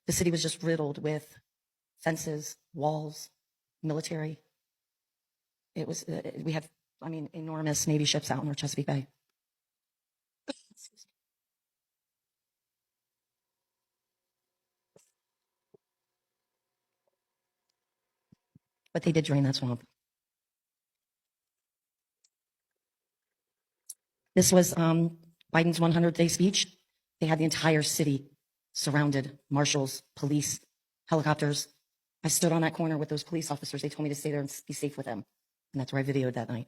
The city was just riddled with fences, walls, military. It was, we had, I mean, enormous Navy ships out in our Chesapeake Bay. But they did drain that swamp. This was Biden's 100-day speech. They had the entire city surrounded, marshals, police, helicopters. I stood on that corner with those police officers. They told me to stay there and be safe with them. And that's where I videoed that night.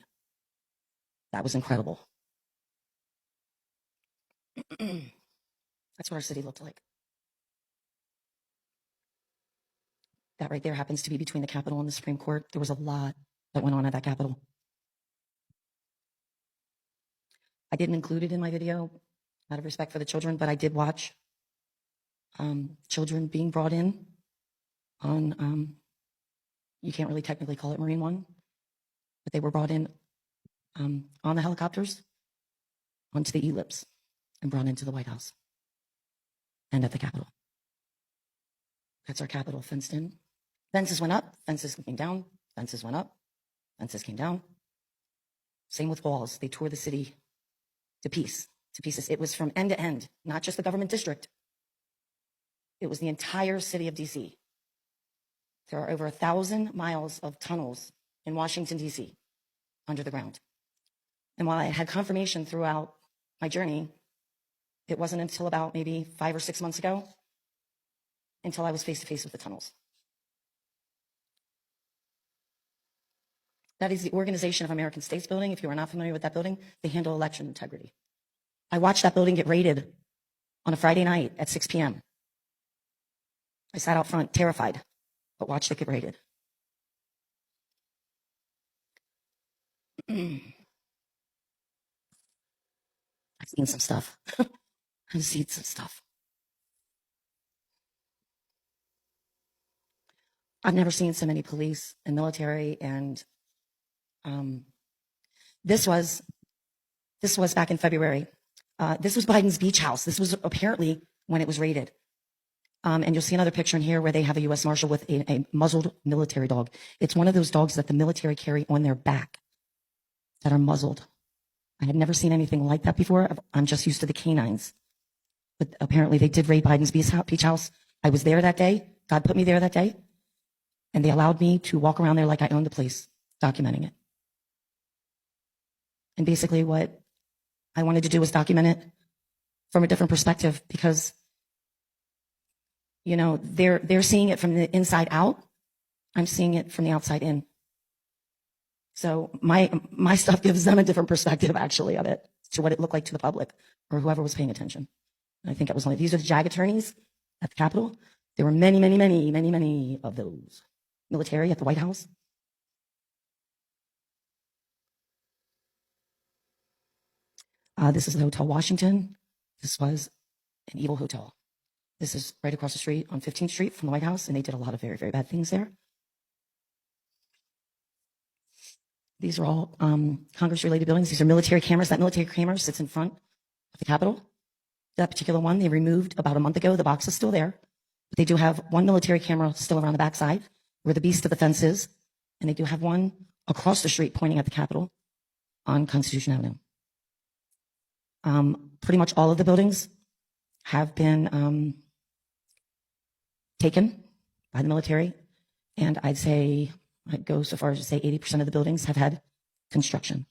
That was incredible. That's what our city looked like. That right there happens to be between the Capitol and the Supreme Court. There was a lot that went on at that Capitol. I didn't include it in my video out of respect for the children, but I did watch children being brought in on, you can't really technically call it Marine One, but they were brought in on the helicopters onto the ellipse and brought into the White House and at the Capitol. That's our Capitol fenced in. Fences went up, fences came down, fences went up, fences came down. Same with walls. They tore the city to pieces. It was from end to end, not just the government district. It was the entire city of DC. There are over 1,000 miles of tunnels in Washington, DC, under the ground. And while I had confirmation throughout my journey, it wasn't until about maybe 5 or 6 months ago until I was face to face with the tunnels. That is the Organization of American States building. If you are not familiar with that building, they handle election integrity. I watched that building get raided on a Friday night at 6 p.m. I sat out front terrified, but watched it get raided. I've seen some stuff. I've seen some stuff. I've never seen so many police and military, and this was back in February. This was Biden's beach house. This was apparently when it was raided. And you'll see another picture in here where they have a U.S. Marshal with a muzzled military dog. It's one of those dogs that the military carry on their back that are muzzled. I had never seen anything like that before. I'm just used to the canines. But apparently they did raid Biden's beach house. I was there that day. God put me there that day. And they allowed me to walk around there like I owned the place, documenting it. And basically what I wanted to do was document it from a different perspective, because, you know, they're seeing it from the inside out. I'm seeing it from the outside in. So my stuff gives them a different perspective, actually, of it, to what it looked like to the public or whoever was paying attention. And I think it was these are the JAG attorneys at the Capitol. There were many, many, many, many, many of those. Military at the White House. This is the Hotel Washington. This was an evil hotel. This is right across the street on 15th Street from the White House, and they did a lot of very, very bad things there. These are all Congress-related buildings. These are military cameras. That military camera sits in front of the Capitol. That particular one they removed about a month ago. The box is still there. But they do have one military camera still around the backside where the beast of the fence is. And they do have one across the street pointing at the Capitol on Constitution Avenue. Pretty much all of the buildings have been taken by the military. And I'd go so far as to say 80% of the buildings have had construction.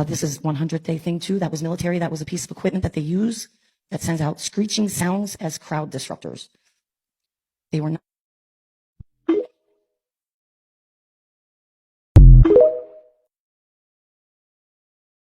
This is 100-day thing too. That was military. That was a piece of equipment that they use that sends out screeching sounds as crowd disruptors. They were not